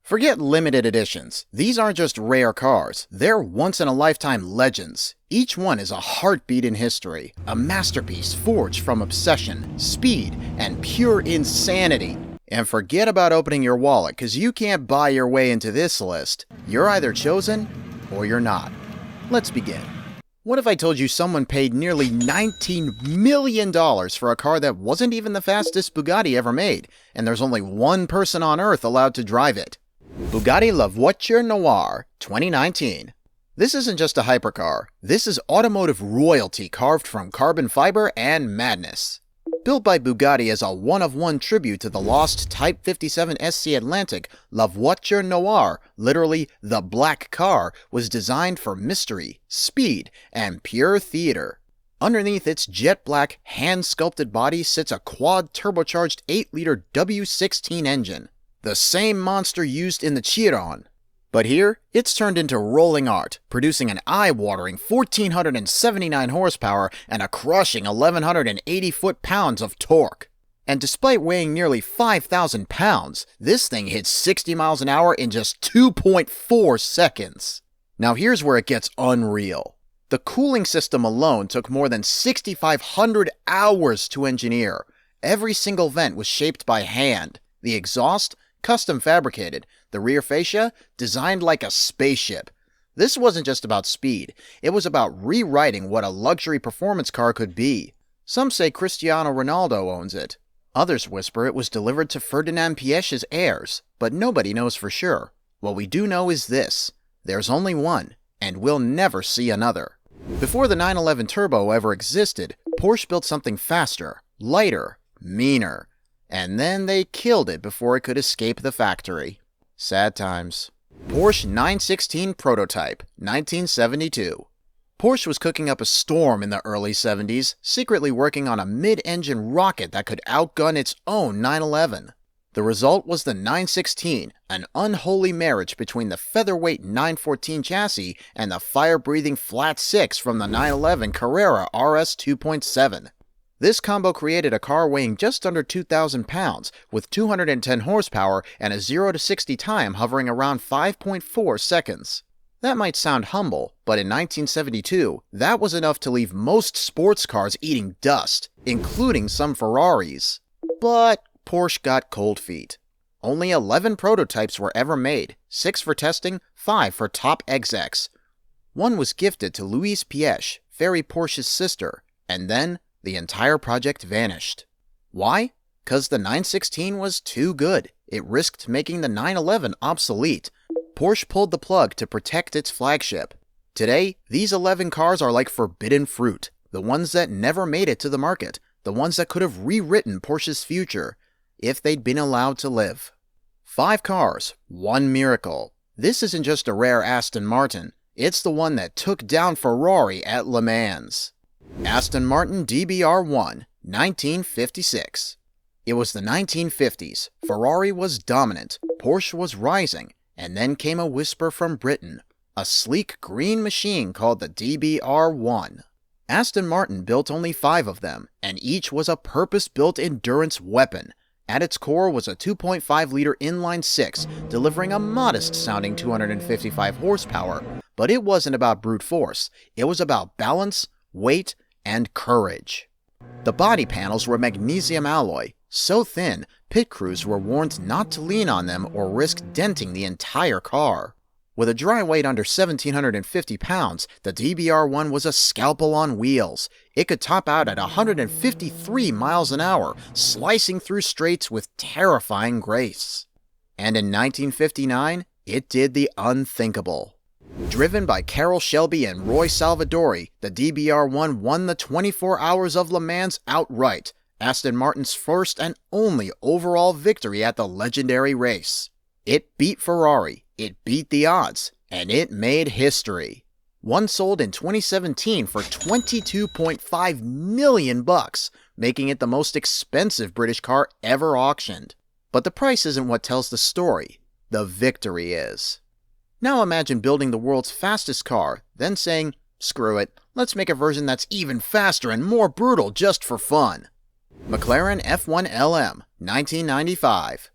Forget limited editions. These aren't just rare cars, they're once-in-a-lifetime legends. Each one is a heartbeat in history, a masterpiece forged from obsession, speed, and pure insanity. And forget about opening your wallet, because you can't buy your way into this list. You're either chosen, or you're not. Let's begin. What if I told you someone paid nearly $19 million for a car that wasn't even the fastest Bugatti ever made, and there's only one person on Earth allowed to drive it? Bugatti Voiture Noire 2019. This isn't just a hypercar. This is automotive royalty carved from carbon fiber and madness. Built by Bugatti as a one-of-one tribute to the lost Type 57 SC Atlantic, La Voiture Noire, literally the black car, was designed for mystery, speed, and pure theater. Underneath its jet black, hand-sculpted body sits a quad-turbocharged 8-liter W16 engine, the same monster used in the Chiron. But here, it's turned into rolling art, producing an eye-watering 1,479 horsepower and a crushing 1,180 foot-pounds of torque. And despite weighing nearly 5,000 pounds, this thing hits 60 miles an hour in just 2.4 seconds. Now here's where it gets unreal. The cooling system alone took more than 6,500 hours to engineer. Every single vent was shaped by hand. The exhaust, custom fabricated. The rear fascia, designed like a spaceship. This wasn't just about speed, it was about rewriting what a luxury performance car could be. Some say Cristiano Ronaldo owns it. Others whisper it was delivered to Ferdinand Piech's heirs, but nobody knows for sure. What we do know is this: there's only one, and we'll never see another. Before the 911 Turbo ever existed, Porsche built something faster, lighter, meaner. And then they killed it before it could escape the factory. Sad times. Porsche 916 Prototype, 1972. Porsche was cooking up a storm in the early 70s, secretly working on a mid-engine rocket that could outgun its own 911. The result was the 916, an unholy marriage between the featherweight 914 chassis and the fire-breathing flat 6 from the 911 Carrera RS 2.7. This combo created a car weighing just under 2,000 pounds, with 210 horsepower and a 0 to 60 time hovering around 5.4 seconds. That might sound humble, but in 1972, that was enough to leave most sports cars eating dust, including some Ferraris. But Porsche got cold feet. Only 11 prototypes were ever made, 6 for testing, 5 for top execs. One was gifted to Louise Piech, Ferry Porsche's sister, and then the entire project vanished. Why? 'Cause the 916 was too good. It risked making the 911 obsolete. Porsche pulled the plug to protect its flagship. Today, these 11 cars are like forbidden fruit, the ones that never made it to the market, the ones that could have rewritten Porsche's future, if they'd been allowed to live. 5 cars, 1 miracle. This isn't just a rare Aston Martin, it's the one that took down Ferrari at Le Mans. Aston Martin DBR1, 1956. It was the 1950s. Ferrari was dominant, Porsche was rising, and then came a whisper from Britain, a sleek green machine called the DBR1. Aston Martin built only 5 of them, and each was a purpose-built endurance weapon. At its core was a 2.5-liter inline-6, delivering a modest-sounding 255 horsepower, but it wasn't about brute force, it was about balance, weight, and courage. The body panels were magnesium alloy, so thin, pit crews were warned not to lean on them or risk denting the entire car. With a dry weight under 1,750 pounds, the DBR1 was a scalpel on wheels. It could top out at 153 miles an hour, slicing through straights with terrifying grace. And in 1959, it did the unthinkable. Driven by Carroll Shelby and Roy Salvadori, the DBR1 won the 24 Hours of Le Mans outright, Aston Martin's first and only overall victory at the legendary race. It beat Ferrari, it beat the odds, and it made history. One sold in 2017 for $22.5 million, making it the most expensive British car ever auctioned. But the price isn't what tells the story, the victory is. Now imagine building the world's fastest car, then saying, screw it, let's make a version that's even faster and more brutal just for fun. McLaren F1 LM, 1995.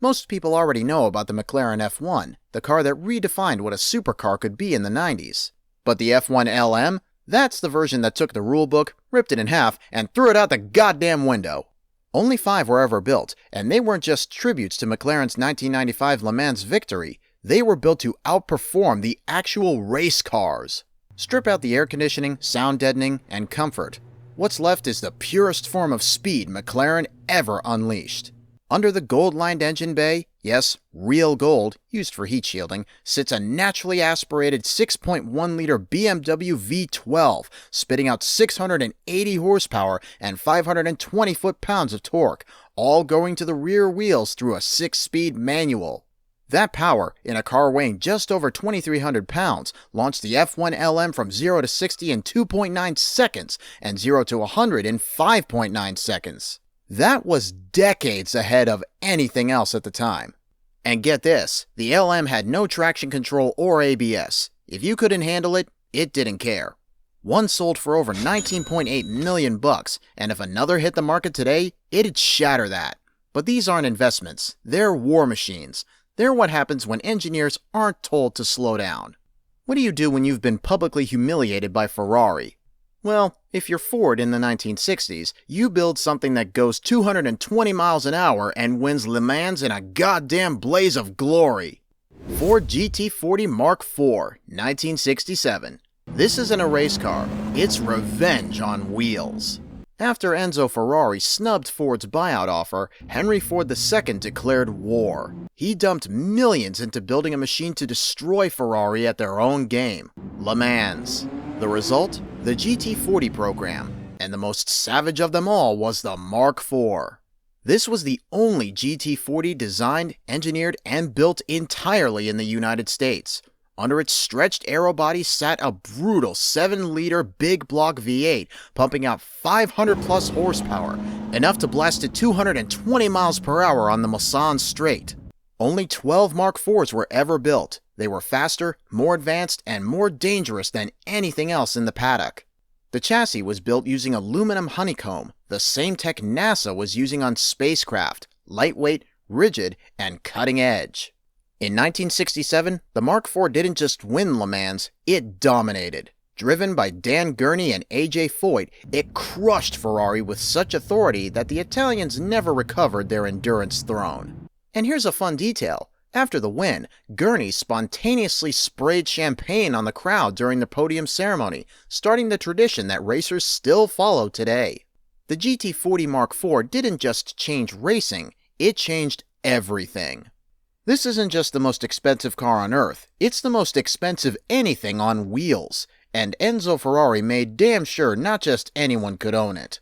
Most people already know about the McLaren F1, the car that redefined what a supercar could be in the 90s. But the F1 LM? That's the version that took the rulebook, ripped it in half, and threw it out the goddamn window. Only 5 were ever built, and they weren't just tributes to McLaren's 1995 Le Mans victory. They were built to outperform the actual race cars. Strip out the air conditioning, sound deadening, and comfort. What's left is the purest form of speed McLaren ever unleashed. Under the gold-lined engine bay, yes, real gold, used for heat shielding, sits a naturally aspirated 6.1-liter BMW V12, spitting out 680 horsepower and 520 foot-pounds of torque, all going to the rear wheels through a 6-speed manual. That power, in a car weighing just over 2,300 pounds, launched the F1 LM from 0 to 60 in 2.9 seconds and 0 to 100 in 5.9 seconds. That was decades ahead of anything else at the time. And get this, the LM had no traction control or ABS. If you couldn't handle it, it didn't care. One sold for over $19.8 million, and if another hit the market today, it'd shatter that. But these aren't investments, they're war machines. They're what happens when engineers aren't told to slow down. What do you do when you've been publicly humiliated by Ferrari? Well, if you're Ford in the 1960s, you build something that goes 220 miles an hour and wins Le Mans in a goddamn blaze of glory. Ford GT40 Mark IV, 1967. This isn't a race car, it's revenge on wheels. After Enzo Ferrari snubbed Ford's buyout offer, Henry Ford II declared war. He dumped millions into building a machine to destroy Ferrari at their own game, Le Mans. The result? The GT40 program, and the most savage of them all was the Mark IV. This was the only GT40 designed, engineered, and built entirely in the United States. Under its stretched aero body sat a brutal 7-liter big block V8, pumping out 500 plus horsepower, enough to blast it 220 miles per hour on the Mulsanne Straight. Only 12 Mark IVs were ever built. They were faster, more advanced, and more dangerous than anything else in the paddock. The chassis was built using aluminum honeycomb, the same tech NASA was using on spacecraft, lightweight, rigid, and cutting edge. In 1967, the Mark IV didn't just win Le Mans, it dominated. Driven by Dan Gurney and A.J. Foyt, it crushed Ferrari with such authority that the Italians never recovered their endurance throne. And here's a fun detail. After the win, Gurney spontaneously sprayed champagne on the crowd during the podium ceremony, starting the tradition that racers still follow today. The GT40 Mark IV didn't just change racing, it changed everything. This isn't just the most expensive car on Earth, it's the most expensive anything on wheels, and Enzo Ferrari made damn sure not just anyone could own it.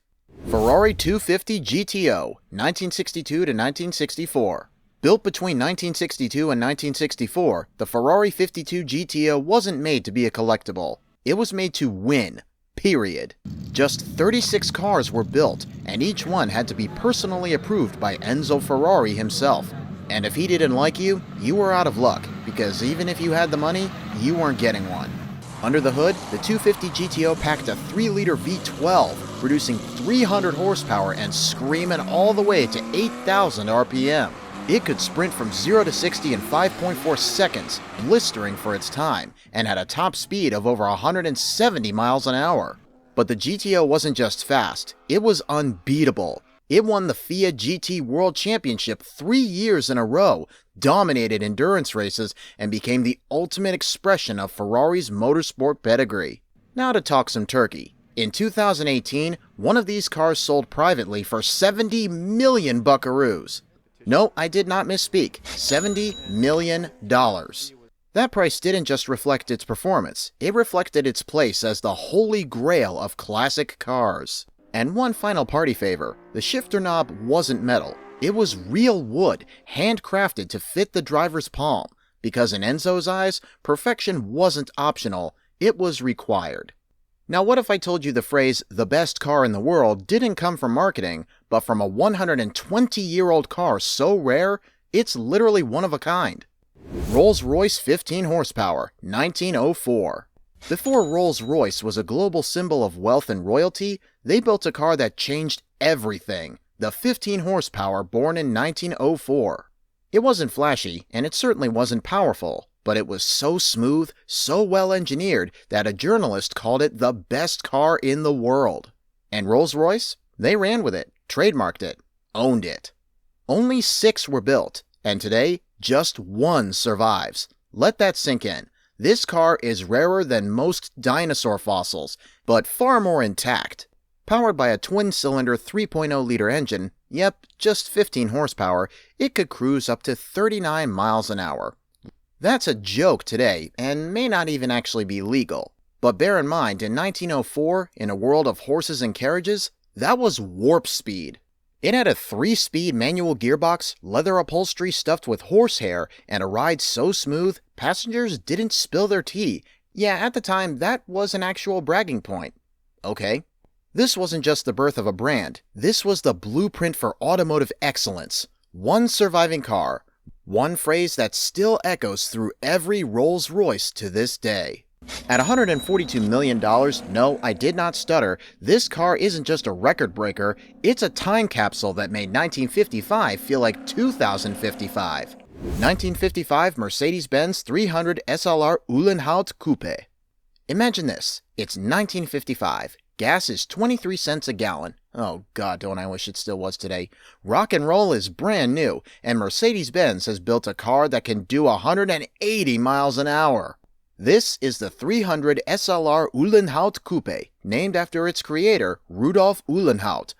Ferrari 250 GTO, 1962 to 1964. Built between 1962 and 1964, the Ferrari 52 GTO wasn't made to be a collectible. It was made to win, period. Just 36 cars were built, and each one had to be personally approved by Enzo Ferrari himself. And if he didn't like you, you were out of luck, because even if you had the money, you weren't getting one. Under the hood, the 250 GTO packed a 3-liter V12, producing 300 horsepower and screaming all the way to 8,000 RPM. It could sprint from 0 to 60 in 5.4 seconds, blistering for its time, and had a top speed of over 170 miles an hour. But the GTO wasn't just fast, it was unbeatable. It won the FIA GT World Championship 3 years in a row, dominated endurance races, and became the ultimate expression of Ferrari's motorsport pedigree. Now to talk some turkey. In 2018, one of these cars sold privately for 70 million buckaroos. No, I did not misspeak. $70 million. That price didn't just reflect its performance, it reflected its place as the holy grail of classic cars. And one final party favor, the shifter knob wasn't metal. It was real wood, handcrafted to fit the driver's palm, because in Enzo's eyes, perfection wasn't optional, it was required. Now what if I told you the phrase, the best car in the world, didn't come from marketing, but from a 120-year-old car so rare, it's literally one of a kind. Rolls-Royce 15 horsepower, 1904. Before Rolls-Royce was a global symbol of wealth and royalty, they built a car that changed everything, the 15 horsepower born in 1904. It wasn't flashy, and it certainly wasn't powerful, but it was so smooth, so well engineered that a journalist called it the best car in the world. And Rolls-Royce? They ran with it, trademarked it, owned it. Only 6 were built, and today, just 1 survives. Let that sink in. This car is rarer than most dinosaur fossils, but far more intact. Powered by a twin-cylinder 3.0-liter engine, yep, just 15 horsepower, it could cruise up to 39 miles an hour. That's a joke today, and may not even actually be legal. But bear in mind, in 1904, in a world of horses and carriages, that was warp speed. It had a 3-speed manual gearbox, leather upholstery stuffed with horsehair, and a ride so smooth, passengers didn't spill their tea. Yeah, at the time, that was an actual bragging point. Okay. This wasn't just the birth of a brand. This was the blueprint for automotive excellence. 1 surviving car. 1 phrase that still echoes through every Rolls-Royce to this day. At $142 million, no, I did not stutter, this car isn't just a record breaker, it's a time capsule that made 1955 feel like 2055. 1955 Mercedes-Benz 300 SLR Uhlenhaut Coupe. Imagine this, it's 1955. Gas is 23 cents a gallon. Oh god, don't I wish it still was today. Rock and roll is brand new, and Mercedes-Benz has built a car that can do 180 miles an hour. This is the 300 SLR Uhlenhaut Coupe, named after its creator, Rudolf Uhlenhaut.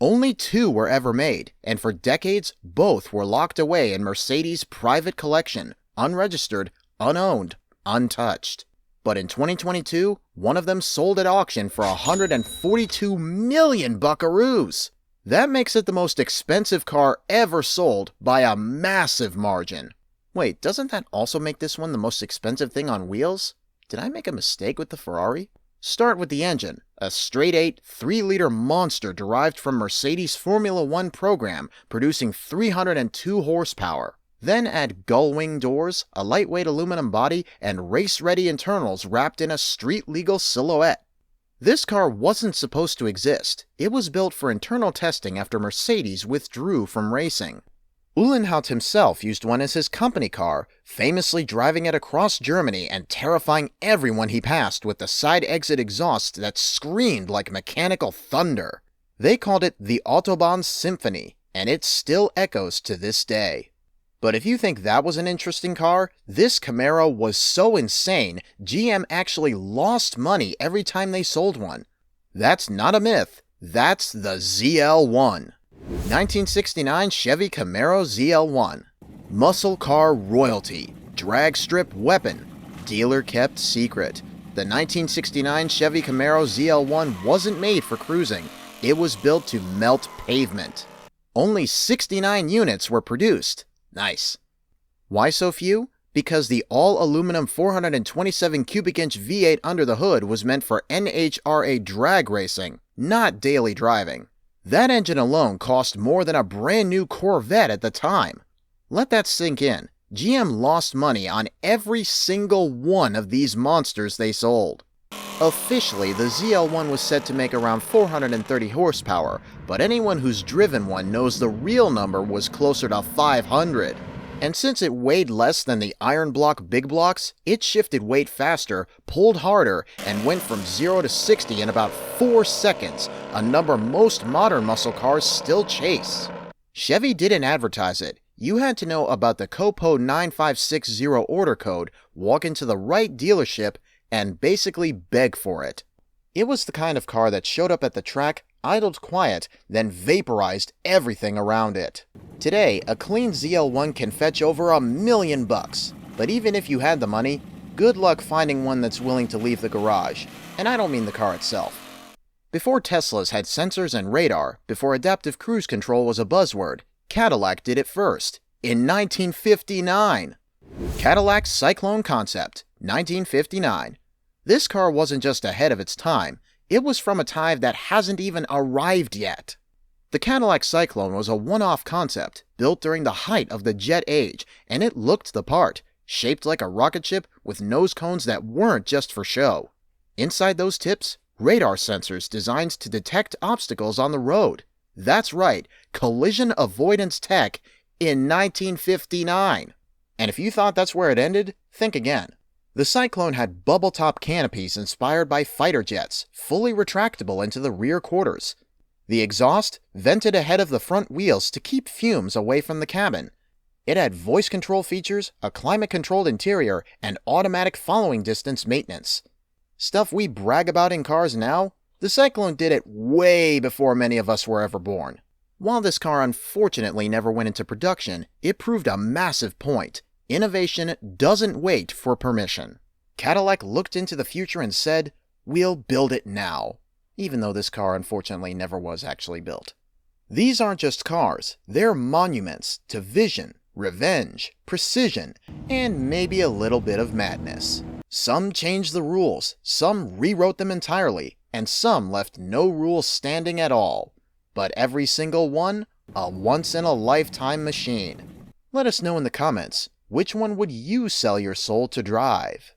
Only 2 were ever made, and for decades, both were locked away in Mercedes' private collection, unregistered, unowned, untouched. But in 2022, one of them sold at auction for 142 million buckaroos. That makes it the most expensive car ever sold by a massive margin. Wait, doesn't that also make this one the most expensive thing on wheels? Did I make a mistake with the Ferrari? Start with the engine, a straight-8, 3-liter monster derived from Mercedes' Formula 1 program, producing 302 horsepower. Then add gull-wing doors, a lightweight aluminum body, and race-ready internals wrapped in a street-legal silhouette. This car wasn't supposed to exist. It was built for internal testing after Mercedes withdrew from racing. Uhlenhaut himself used one as his company car, famously driving it across Germany and terrifying everyone he passed with the side exit exhaust that screamed like mechanical thunder. They called it the Autobahn Symphony, and it still echoes to this day. But if you think that was an interesting car, this Camaro was so insane, GM actually lost money every time they sold one. That's not a myth, that's the ZL1. 1969 Chevy Camaro ZL1. Muscle car royalty, drag strip weapon, dealer kept secret. The 1969 Chevy Camaro ZL1 wasn't made for cruising, it was built to melt pavement. Only 69 units were produced. Nice. Why so few? Because the all-aluminum 427 cubic inch V8 under the hood was meant for NHRA drag racing, not daily driving. That engine alone cost more than a brand new Corvette at the time. Let that sink in. GM lost money on every single one of these monsters they sold. Officially, the ZL1 was said to make around 430 horsepower, but anyone who's driven one knows the real number was closer to 500. And since it weighed less than the iron block big blocks, it shifted weight faster, pulled harder, and went from 0 to 60 in about 4 seconds, a number most modern muscle cars still chase. Chevy didn't advertise it. You had to know about the COPO 9560 order code, walk into the right dealership, and basically beg for it. It was the kind of car that showed up at the track, idled quiet, then vaporized everything around it. Today, a clean ZL1 can fetch over $1 million, but even if you had the money, good luck finding one that's willing to leave the garage, and I don't mean the car itself. Before Teslas had sensors and radar, before adaptive cruise control was a buzzword, Cadillac did it first, in 1959. Cadillac's Cyclone concept, 1959. This car wasn't just ahead of its time, it was from a time that hasn't even arrived yet. The Cadillac Cyclone was a one-off concept, built during the height of the jet age, and it looked the part, shaped like a rocket ship with nose cones that weren't just for show. Inside those tips, radar sensors designed to detect obstacles on the road. That's right, collision avoidance tech in 1959. And if you thought that's where it ended, think again. The Cyclone had bubble-top canopies inspired by fighter jets, fully retractable into the rear quarters. The exhaust vented ahead of the front wheels to keep fumes away from the cabin. It had voice control features, a climate-controlled interior, and automatic following distance maintenance. Stuff we brag about in cars now, the Cyclone did it way before many of us were ever born. While this car unfortunately never went into production, it proved a massive point. Innovation doesn't wait for permission. Cadillac looked into the future and said, "We'll build it now," even though this car unfortunately never was actually built. These aren't just cars, they're monuments to vision, revenge, precision, and maybe a little bit of madness. Some changed the rules, some rewrote them entirely, and some left no rules standing at all. But every single one, a once-in-a-lifetime machine. Let us know in the comments, which one would you sell your soul to drive?